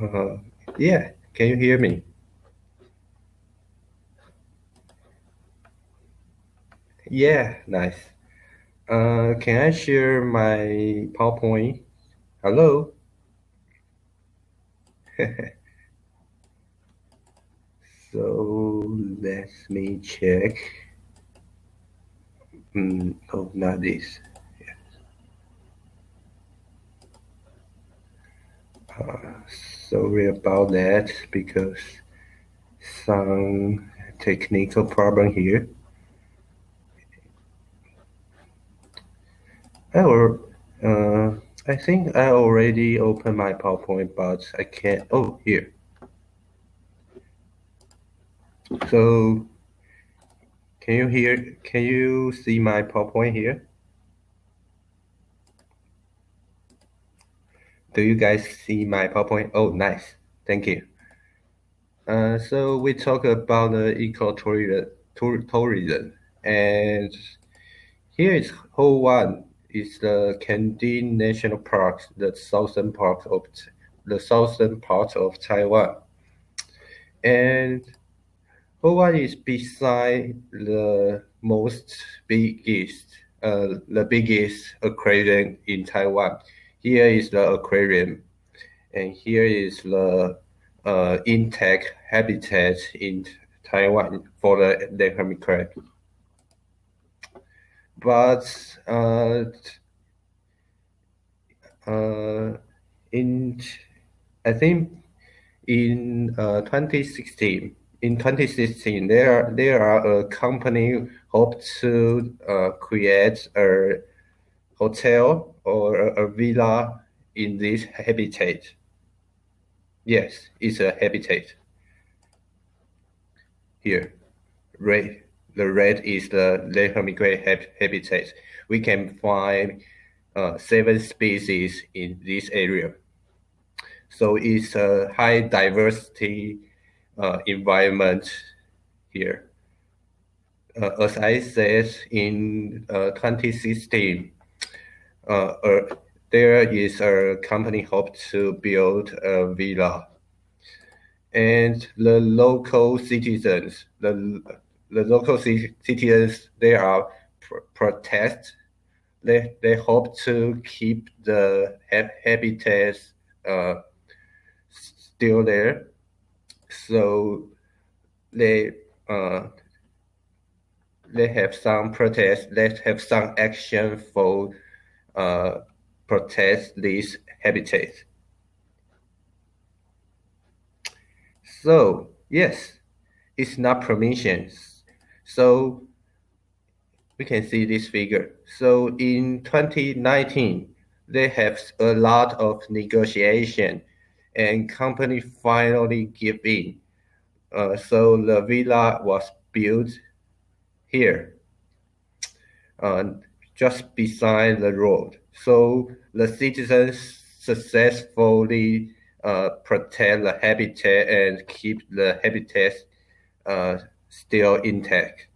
Uh, yeah, can you hear me? Yeah, nice. Can I share my PowerPoint? Hello? So let me check. Oh, not this. Sorry about that because some technical problem here. Or, I think I already opened my PowerPoint, but I can't. Oh, here. So can you hear? Can you see my PowerPoint here? Do you guys see my PowerPoint? Oh, nice. Thank you. So we talk about the ecotourism, and here is whole one is the Candian National Park, the southern part of Taiwan, and whole one is beside the biggest aquarium in Taiwan. Here is the aquarium and here is the intact habitat in Taiwan for the hermit crab. But uh, in I think in 2016, there are a company hope to create a hotel or a villa in this habitat. Yes, it's a habitat here. Red, the red is the red hermit habitat. We can find 7 species in this area. So it's a high diversity environment here. As I said, in 2016, uh, uh, there is a company hope to build a villa, and the local citizens, they are protest. They hope to keep the habitats uh, still there. So they uh, they have some protest. They have some action for uh, protect this habitat. So yes, it's not permissions. So we can see this figure. So in 2019, they have a lot of negotiation and company finally give in. So the villa was built here, uh, just beside the road. So the citizens successfully protect the habitat and keep the habitat still intact.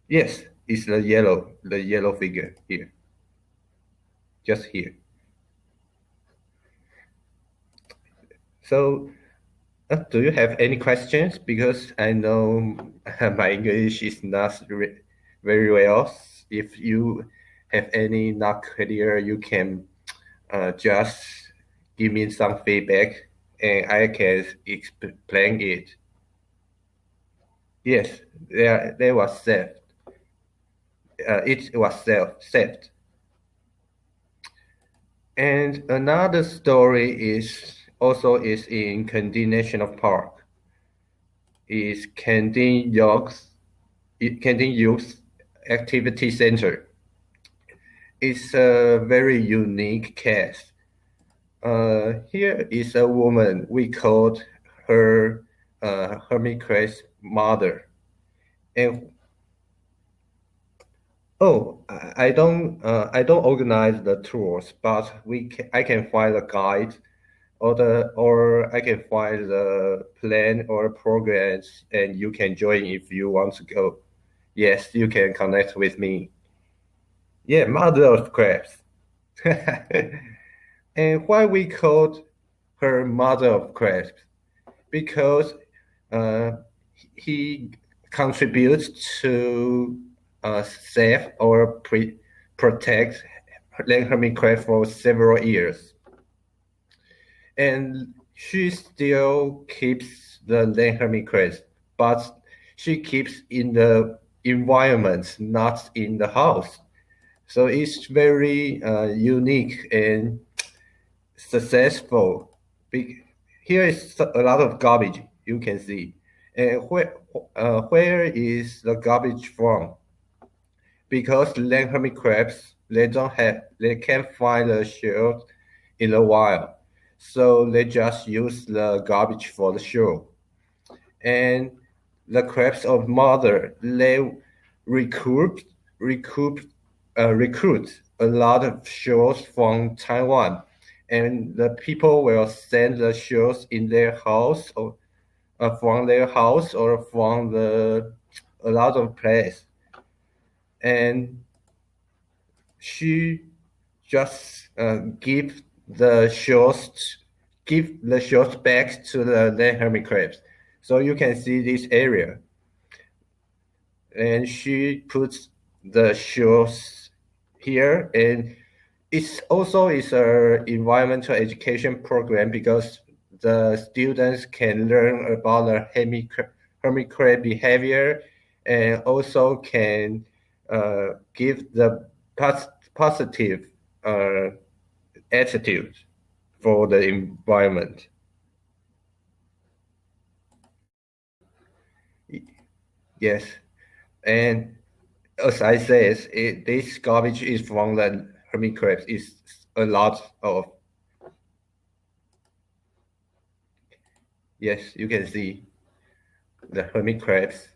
Yes, it's the yellow figure here, just here. So, do you have any questions? Because I know my English is not very well. If you have any not clear, you can just give me some feedback and I can explain it. Yes, there was saved. It was saved. And another story is in Kandi National Park. Is Kandi Youth Activity Center. It's a very unique case. Here is a woman. We called her Hermit crab's mother. And I don't organize the tours, but I can find a guide or I can find the plan or programs and you can join if you want to go. Yes, you can connect with me. Yeah, mother of crabs. And why we called her mother of crabs? Because uh, he contributes to save or protect land hermit crab for several years. And she still keeps the land hermit crabs, but she keeps in the environment, not in the house. So it's very unique and successful. Here is a lot of garbage you can see. And where is the garbage from? Because land hermit crabs, they can't find the shell in the wild. So they just use the garbage for the show. And the crabs of mother, they recruit recruit recruit a lot of shows from Taiwan, and the people will send the shows in their house or from their house or from the a lot of place, and she just give the shows back to the hermit crabs. So you can see this area, and she puts the shows here, and it's also is a environmental education program because the students can learn about the hermit crab behavior, and also can give the positive uh, attitude for the environment. Yes, and as I said, this garbage is from the hermit crabs. Is a lot of, yes, you can see the hermit crabs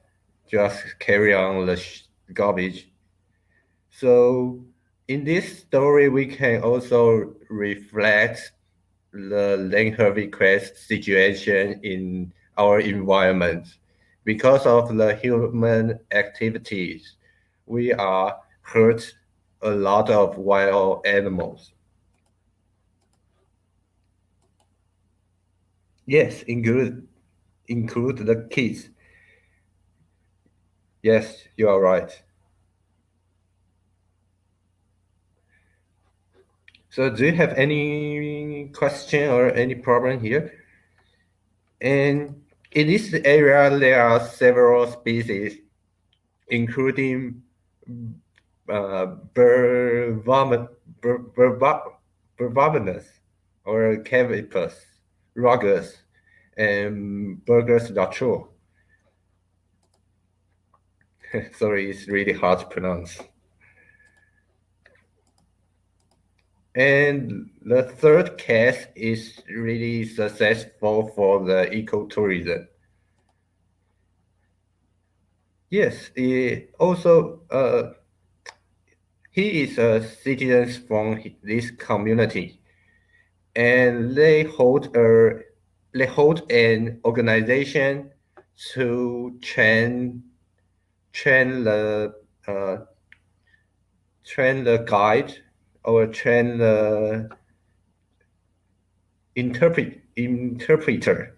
just carry on the garbage. So in this story, we can also reflect the land hermit crab situation in our environment. Because of the human activities, we are hurt a lot of wild animals. Yes, include the kids. Yes, you are right. So do you have any question or any problem here? And in this area, there are several species, including Burvaminus or Cavipus, Rugus, and Burgers Latrobe. Sorry, it's really hard to pronounce. And the third case is really successful for the ecotourism. Yes, he is a citizen from this community, and they hold an organization to train the uh, train the guide or train the interpreter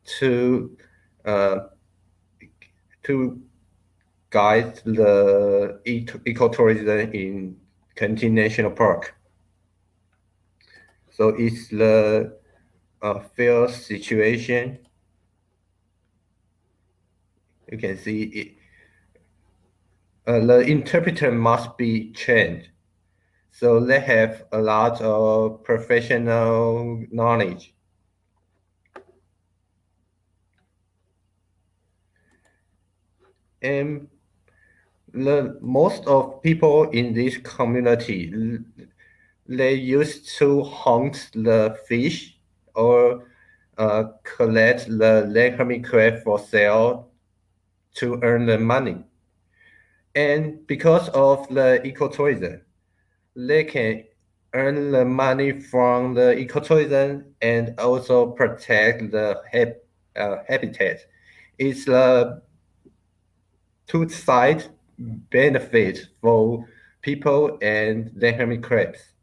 to uh, to guide the ecotourism in Kenting National Park. So it's the fair situation. You can see it. The interpreter must be trained. So they have a lot of professional knowledge. And the most of people in this community, they used to hunt the fish or collect the land hermit crab for sale to earn the money. And because of the ecotourism, they can earn the money from the ecotourism and also protect the habitat. It's a two-side benefit for people and the hermit crabs.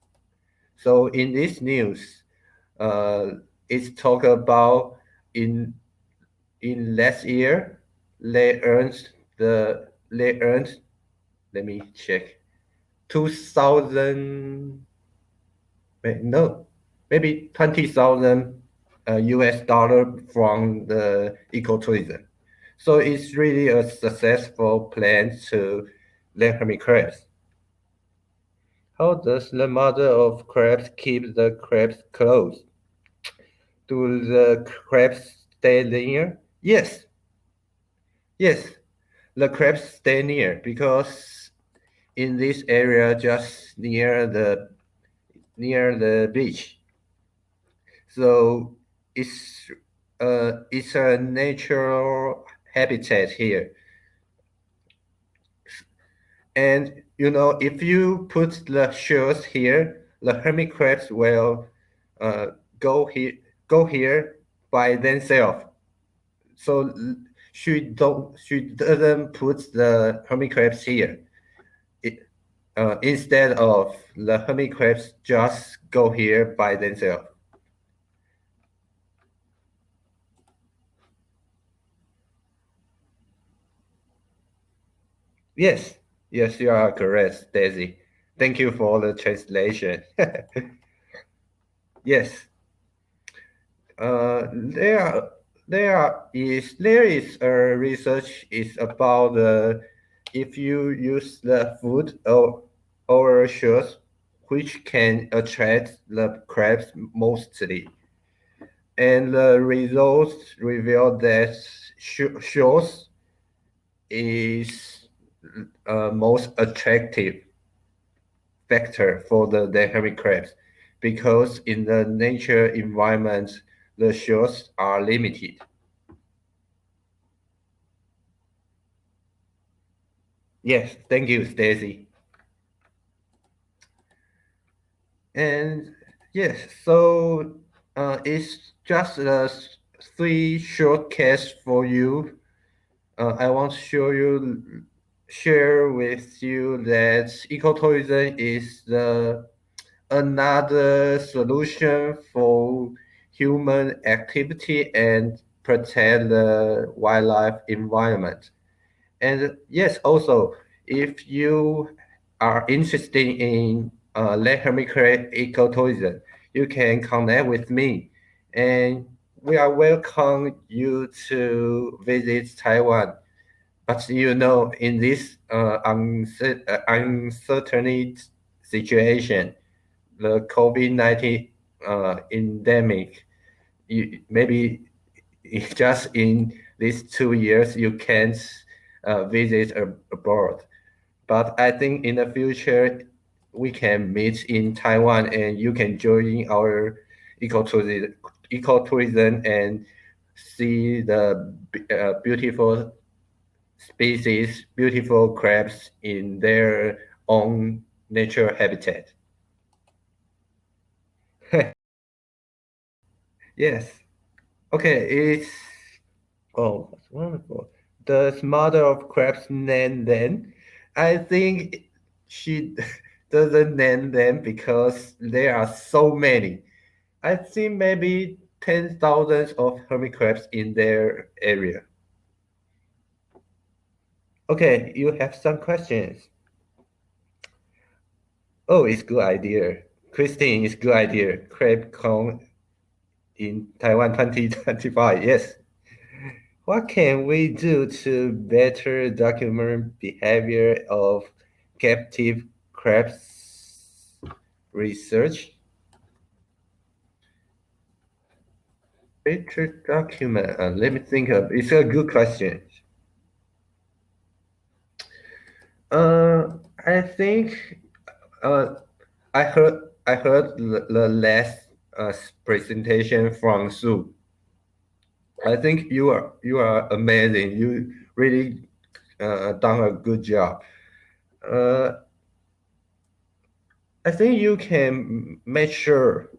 So in this news, uh, it's talk about in last year they earned, let me check, 2,000, no, maybe 20,000 US dollar from the ecotourism. So it's really a successful plan to let hermit crabs. How does the mother of crabs keep the crabs close? Do the crabs stay near? Yes, the crabs stay near because in this area just near the beach. So it's a natural habitat here. And you know, if you put the shells here, the hermit crabs will uh, go here go here by themselves. So she doesn't put the hermit crabs here. It, instead of the hermit crabs just go here by themselves. Yes, yes, you are correct, Daisy. Thank you for the translation. Yes, there there is a research is about if you use the food or shoes which can attract the crabs mostly, and the results reveal that shoes is most attractive factor for the hermit crabs because in the nature environment the shows are limited. Yes, thank you, Stacy. And yes, so it's just three short cases for you. I want to share with you that ecotourism is the another solution for human activity and protect the wildlife environment. And yes, also, if you are interested in let me create ecotourism, you can connect with me, and we are welcome you to visit Taiwan. But you know, in this uncertain situation, the COVID-19 endemic, maybe just in these 2 years you can't visit abroad. But I think in the future we can meet in Taiwan and you can join our ecotourism, ecotourism and see the beautiful species, beautiful crabs in their own nature habitat. Yes. Okay, it's oh, that's wonderful. The mother of crabs name them. I think she doesn't name them because there are so many. I think maybe 10,000 of hermit crabs in their area. Okay, you have some questions. Oh, it's good idea. Christine, it's good idea. Crab con in Taiwan 2025. Yes. What can we do to better document behavior of captive crabs research? Better document. Let me think of. It's a good question. I think uh, I heard the last presentation from Sue. I think you are amazing. You really done a good job. Uh, I think you can measure.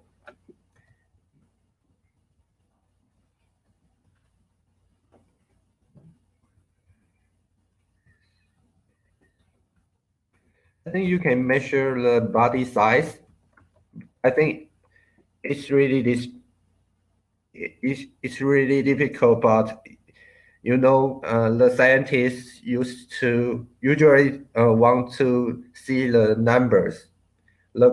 I think you can measure the body size I think it's really this it's really difficult, but the scientists used to usually want to see the numbers, the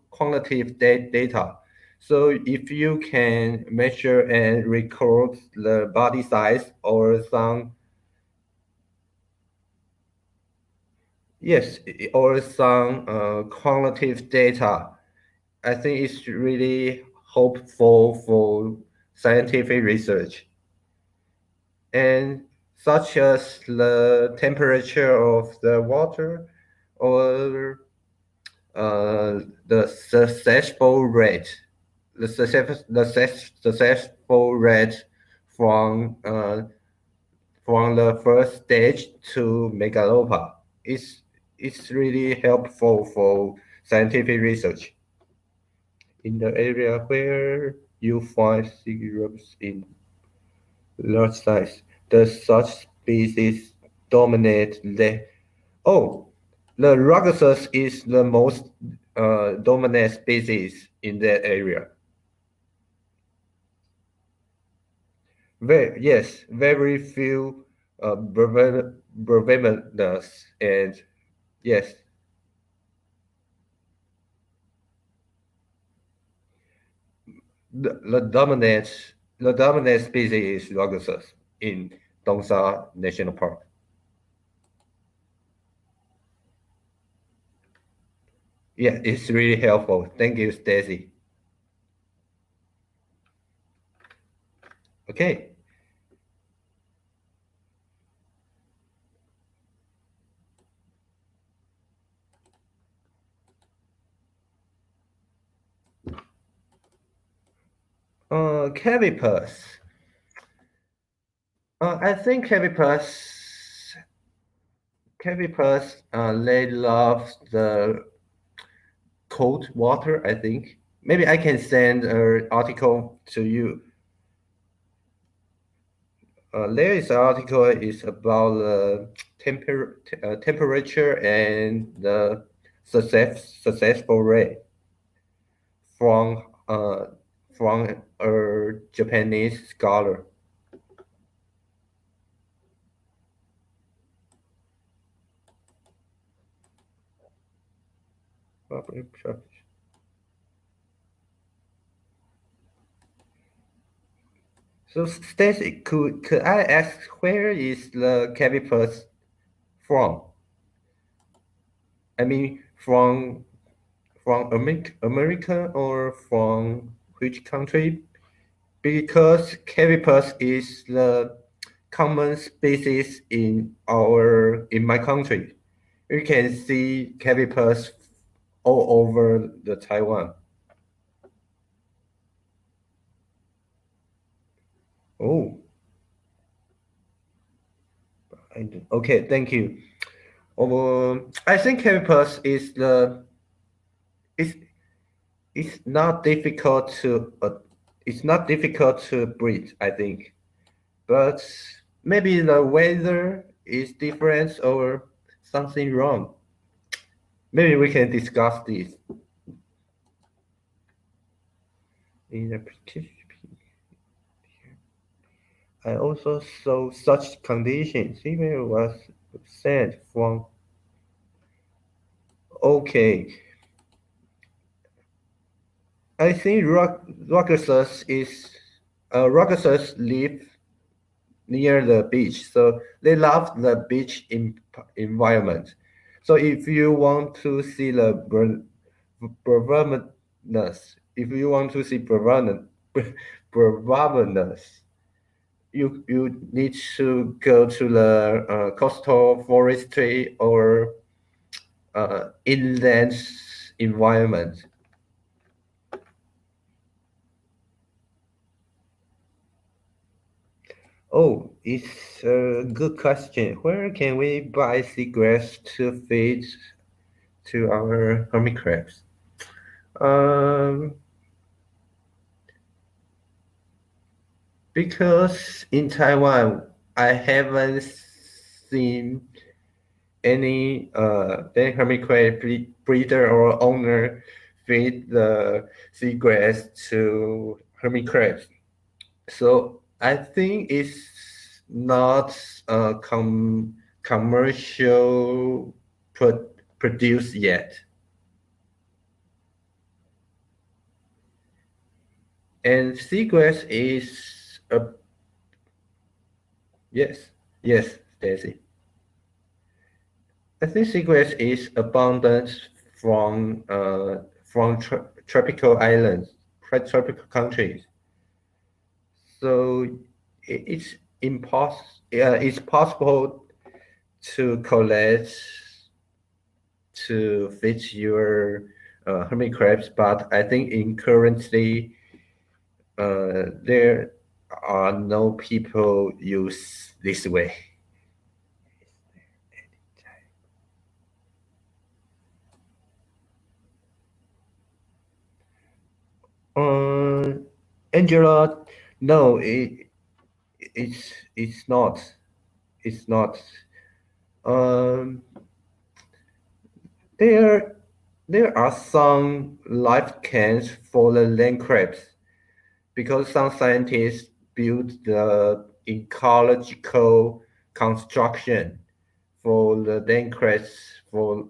quantitative data. So if you can measure and record the body size or some, yes, or some quantitative data, I think it's really hopeful for scientific research. And such as the temperature of the water or the successful rate from from the first stage to megalopa. It's it's really helpful for scientific research in the area where you find syrups in large size. The such species dominate the oh, the Rugosus is the most dominant species in that area. Yes, very few brevimenous and yes, the dominant species is Rugosus in Dongsa National Park. Yeah, it's really helpful. Thank you, Stacy. Okay, Cavipus. I think Cavipus, they love the cold water, I think. Maybe I can send an article to you. There is an article is about the temperature and the successful rate from from a Japanese scholar. So Stacy, could I ask where is the Cavipus from? I mean, from America or from which country? Because Cavipus is the common species in my country. You can see Cavipus all over the Taiwan. Oh, okay, thank you. I think Cavipus is it's not difficult to it's not difficult to breed, I think. But maybe the weather is different or something wrong. Maybe we can discuss this in a I also saw such conditions. Email was sent from okay. I think Rockesus live near the beach, so they love the beach environment. So if you want to see the bravurness, if you want to see bravurness, you need to go to the coastal forestry or inland environment. Oh, it's a good question. Where can we buy seagrass to feed to our hermit crabs? Um, because in Taiwan, I haven't seen any hermit crab breeder or owner feed the seagrass to hermit crabs. So I think it's not commercial produced yet. And seagrass is a yes, yes, Daisy. I think seagrass is abundant from tropical islands, tropical countries. So it's possible to collect to feed your hermit crabs, but I think in currently there are no people use this way. Uh, Angela, no, it's not. It's not. Um, there there are some life cans for the land crabs because some scientists built the ecological construction for the land crabs for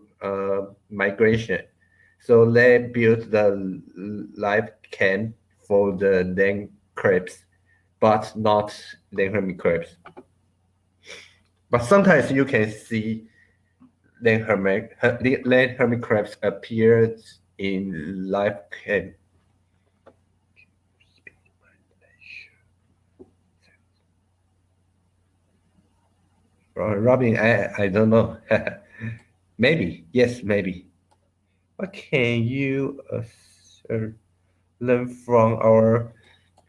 migration. So they built the life can for the land crabs, but not land hermit crabs. But sometimes you can see land hermit crabs appeared in live can. Robin, I don't know. Maybe, yes, maybe. What can you learn from our?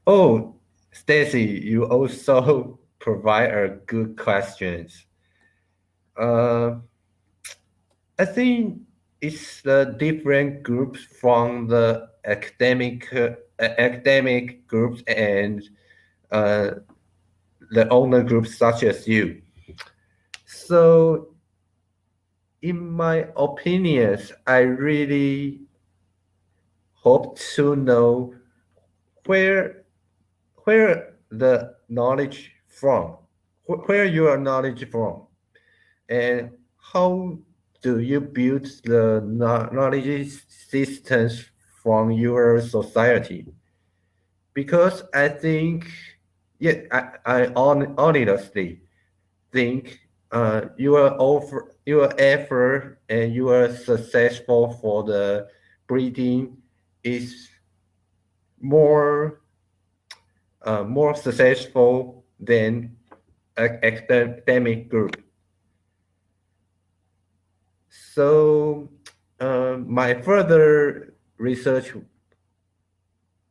Oh, Stacy, you also provide a good questions. Uh, I think it's the different groups from the academic groups and uh, the owner groups such as you. So, in my opinions, I really hope to know where the knowledge from, where your knowledge from, and how do you build the knowledge systems from your society? Because I think, yeah, honestly think your effort and your successful for the breeding is more more successful than academic group. So my further research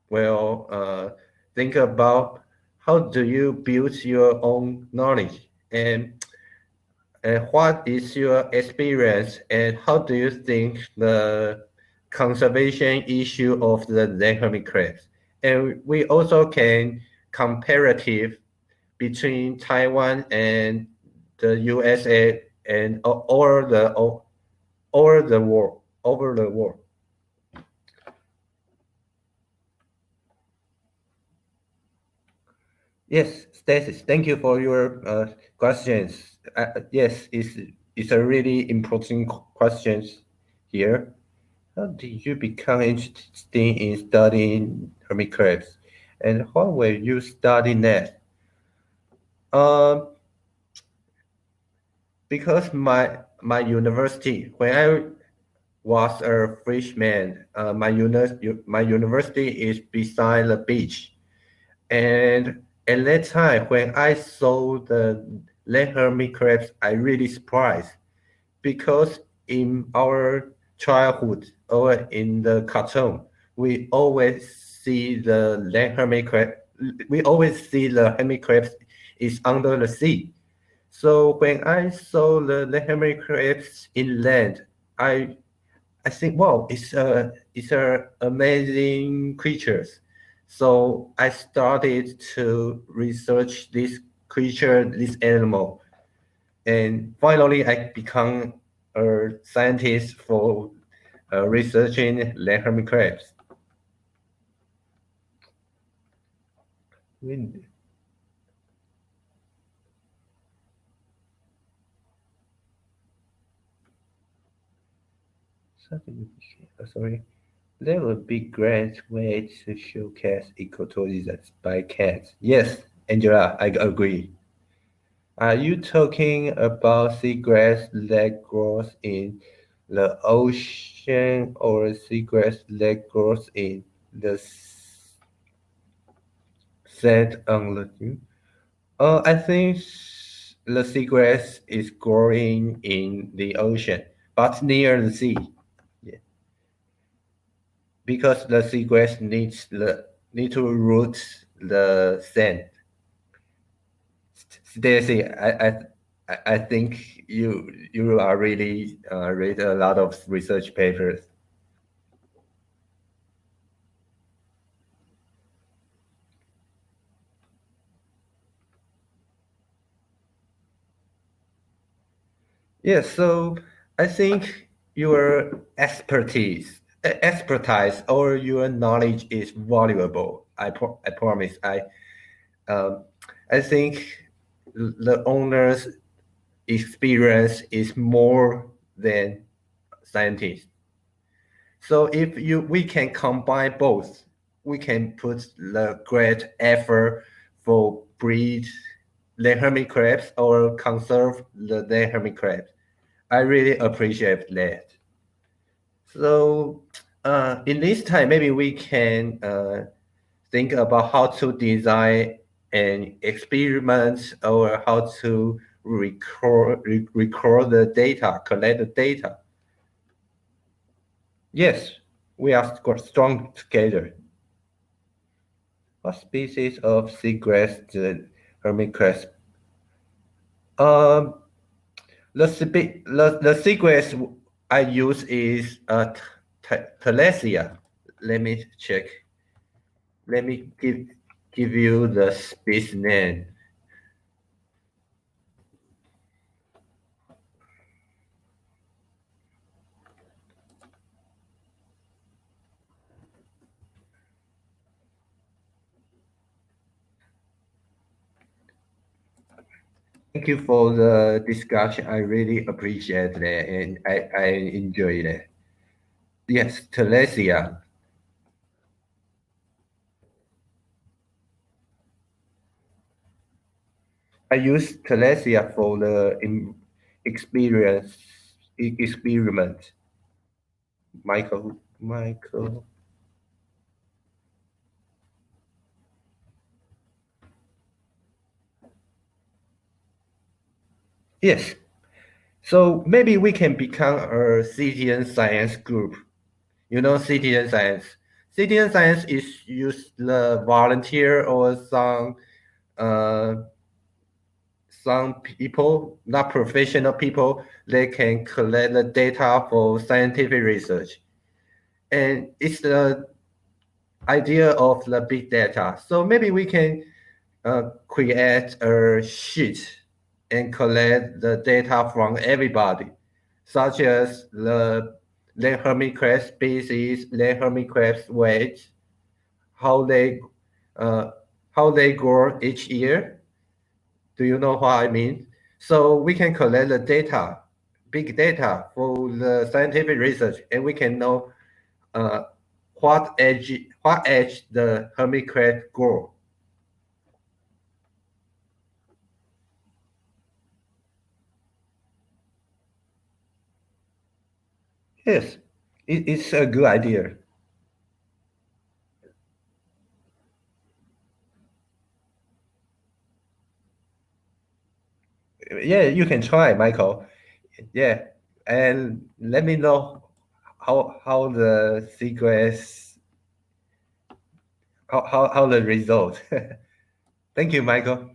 will think about how do you build your own knowledge and what is your experience and how do you think the conservation issue of the hermit crabs? And we also can comparative between Taiwan and the USA and over the world over the world. Yes, Stacy, thank you for your questions. Yes, it's a really important questions here. How did you become interested in studying hermit crabs, and what will you study next? Um, because my university when I was a freshman, my university is beside the beach. And at that time, when I saw the red hermit crabs, I really surprised because in our childhood or in the cartoon, we always see the red hermit crab. We always see the hermit crabs is under the sea. So when I saw the red hermit crabs in land, I think, wow, it's a amazing creatures. So I started to research this creature, this animal, and finally I become a scientist for researching the hermit crabs. Wind. Sorry. There would be great way to showcase ecotourism by cats. Yes, Angela, I agree. Are you talking about seagrass that grows in the ocean or seagrass that grows in the sand on the dune? I think the seagrass is growing in the ocean, but near the sea. Yeah. Because the seagrass need to root the sand. Stacy, I think you are really read a lot of research papers. Yes, so I think your expertise or your knowledge is valuable. I promise. Um, I think the owner's experience is more than scientists. So if we can combine both, we can put the great effort for breed the hermit crabs or conserve the hermit crabs. I really appreciate that. So in this time, maybe we can think about how to design an experiment or how to record the data, collect the data. Yes, we are strong together. What species of seagrass the hermit crabs? Um, the seagrass I use is Telesia. Let me check. Let me give you the species name. Thank you for the discussion. I really appreciate that and I enjoy that. Yes, Telesia. I use Telesia for the experience experiment. Michael. Yes. So maybe we can become a citizen science group. You know, citizen science. Citizen science is use the volunteer or uh, some people, not professional people, they can collect the data for scientific research. And it's the idea of the big data. So maybe we can create a sheet and collect the data from everybody, such as the hermit crab species, the hermit crab's weight, how they uh, how they grow each year. Do you know what I mean? So we can collect the data, big data for the scientific research, and we can know uh, what age the hermit crab grow. Yes, it's a good idea. Yeah, you can try, Michael. Yeah, and let me know how the sequence how the result. Thank you, Michael.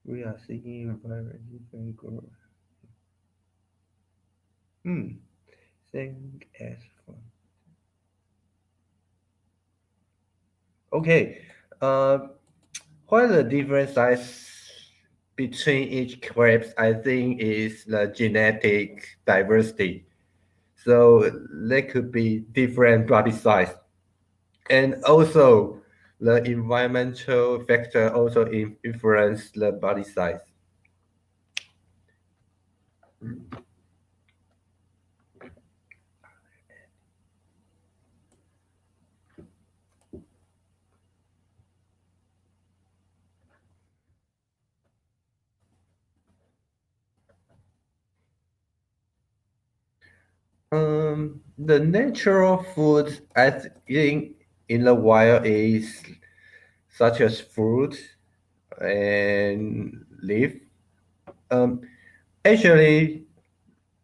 We are seeking very different growth. Hmm. Think as fun. Okay. Uh, what the different size between each crabs, I think, is the genetic diversity. So there could be different body size, and also the environmental factor also influence the body size. The natural food I think in the wild is such as fruit and leaf. Um, Actually,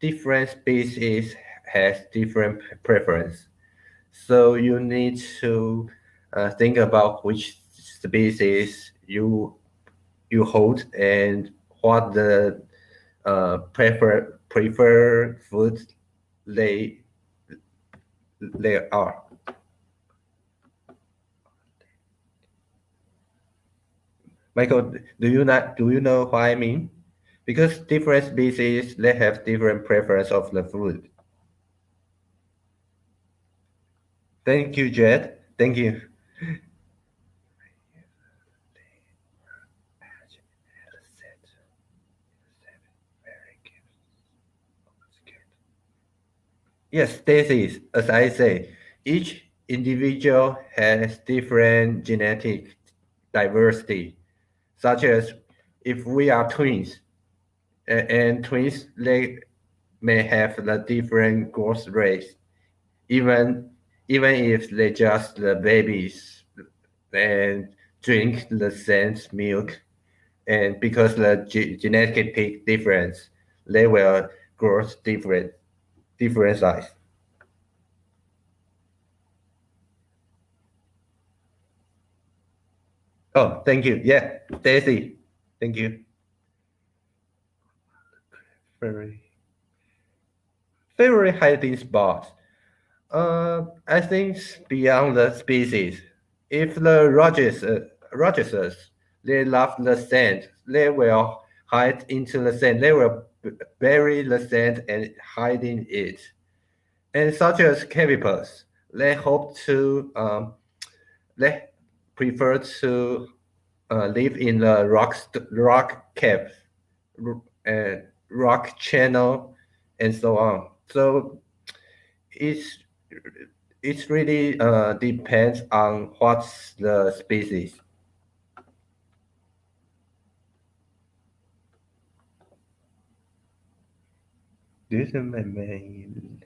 different species has different preference. So you need to think about which species you hold and what the prefer food they they are. Michael, do you know what I mean? Because different species they have different preference of the food. Thank you, Jed. Thank you. Yes, this is, as I say, each individual has different genetic diversity, such as if we are twins, and twins they may have the different growth rates, even even if they just the babies and drink the same milk, and because the genetic difference, they will grow different size. Oh, thank you. Yeah, Daisy, thank you. Very favorite hiding spot. I think beyond the species. If the Rogeses, they love the sand, they will hide into the sand. They will bury the sand and hide in it. And such as capybars, they hope to they prefer to live in the rock caves, uh, rock channel, and so on. So it's it really depends on what's the species. This is my main.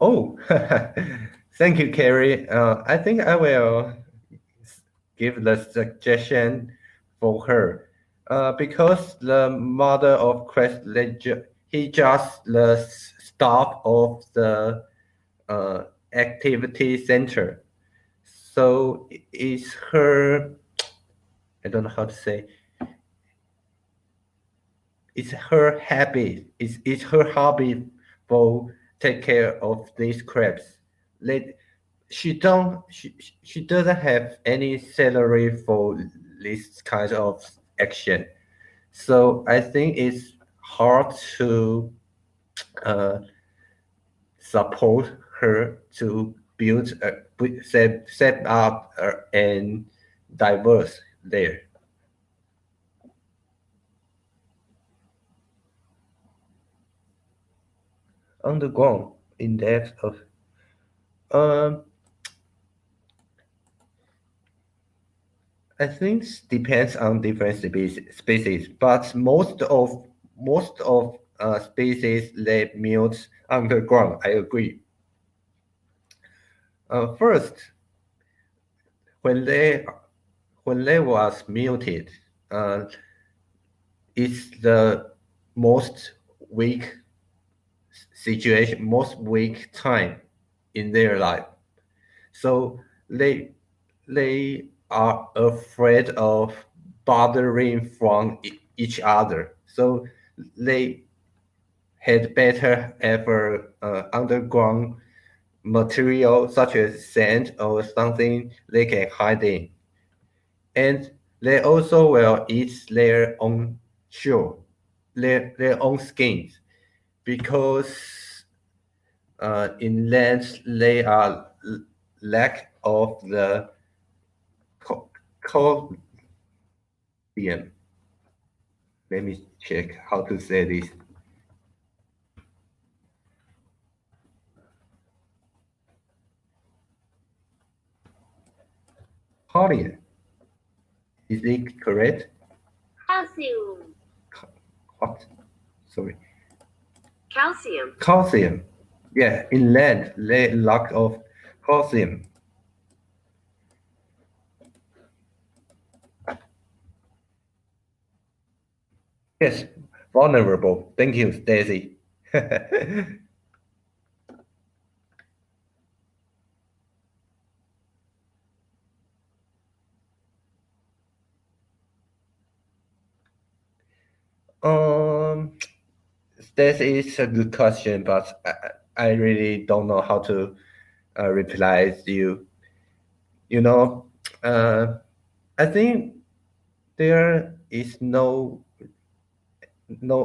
Oh, thank you, Carrie. I think I will give the suggestion for her. Because the mother of Christ, he just the staff of the uh, activity center. So it's her, I don't know how to say, it's her habit, it's her hobby for take care of these crabs. Let she doesn't have any salary for this kind of action. So I think it's hard to uh, support her to build set up and diverse there underground in depth of um I think depends on different species, but most of species they mute underground. I agree. First, when they was muted, uh, it's the most weak situation, most weak time in their life. So they they are afraid of bothering from each other. So they had better ever underground material such as sand or something they can hide in. And they also will eat their own shell, their own skins, because in land they are lack of the calcium. Let me check how to say this. Calcium. Is it correct? Calcium. What? Sorry. Calcium. Calcium. Yeah, in land, they lack of calcium. Yes, vulnerable. Thank you, Stacy. um, that is a good question, but I really don't know how to reply to you. You know, uh, I think there is no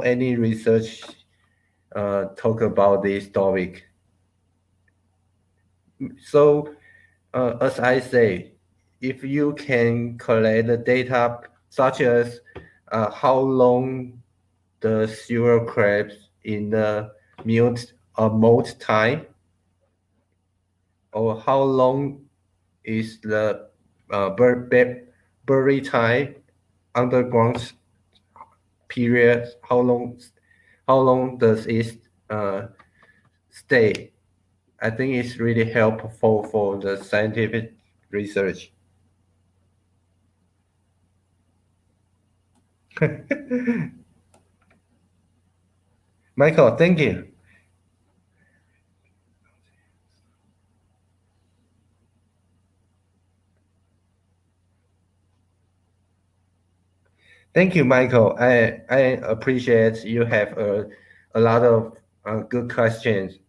any research talk about this topic. So as I say, if you can collect the data such as how long the sewer crabs in the molt time, or how long is the bury time underground period? How long does it uh, stay? I think it's really helpful for the scientific research. Michael, thank you. Thank you, Michael. I appreciate you have a lot of good questions.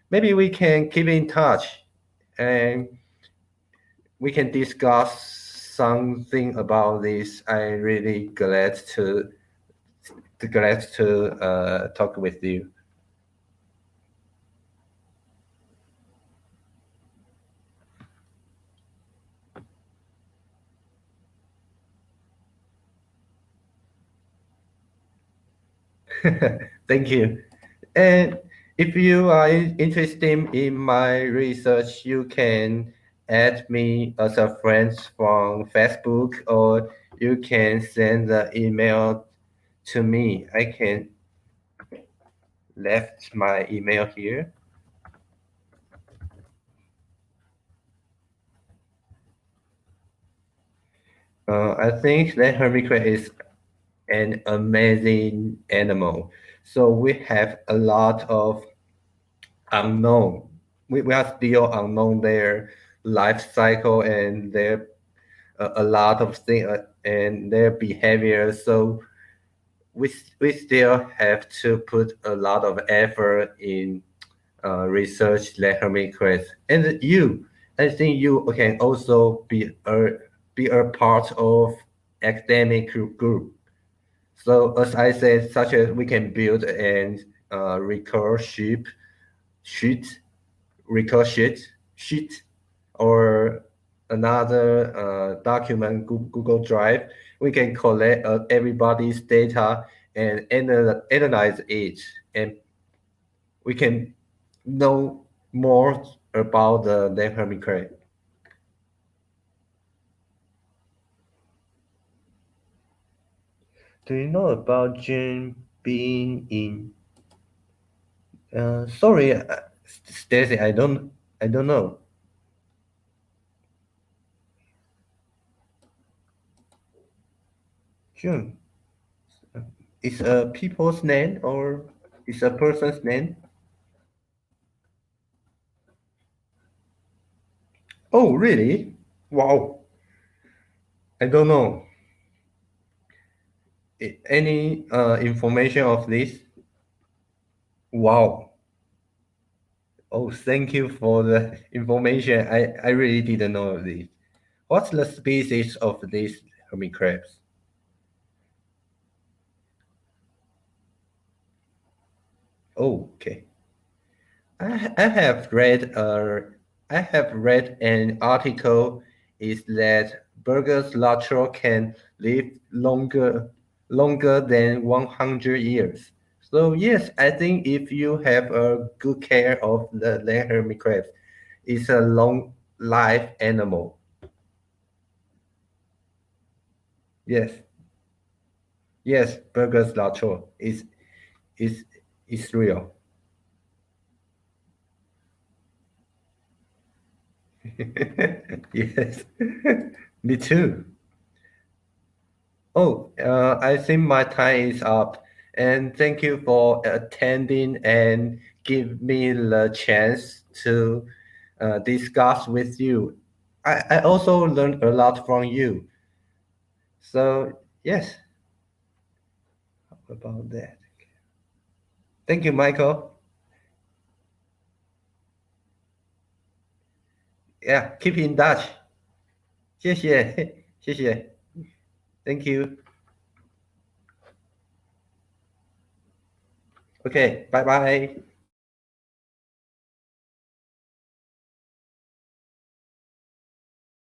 Maybe we can keep in touch and we can discuss something about this. I'm really glad to talk with you. Thank you. And if you are interested in my research, you can add me as a friend from Facebook, or you can send the email to me. I can left my email here. I think that hermit crab is an amazing animal. So we have a lot of unknown. We are still unknown their life cycle and their a lot of things and their behavior. So we still have to put a lot of effort in research that hermit crabs. And you, I think you can also be a part of academic group. So as I said, such as we can build an record sheet, record sheet, or another document Google Drive. We can collect everybody's data and analyze it, and we can know more about the hermit crab. Do you know about Jane being in? Sorry, Stacy, I don't know. June, is a people's name or is a person's name? Oh, really? Wow, I don't know. Any information of this? Wow, Oh, thank you for the information. I really didn't know this. What's the species of these hermit crabs? Oh, okay. I have read an article is that Burgers latro can live longer than 100 years. So yes, I think if you have a good care of the land hermit crabs, it's a long life animal. Yes, yes, Burgers latro is is real. Yes, me too. Oh, I think my time is up. And thank you for attending and give me the chance to discuss with you. I also learned a lot from you. So, yes, about that. Thank you, Michael. Yeah, keep in touch. 谢谢，谢谢。Thank you. Okay, bye bye.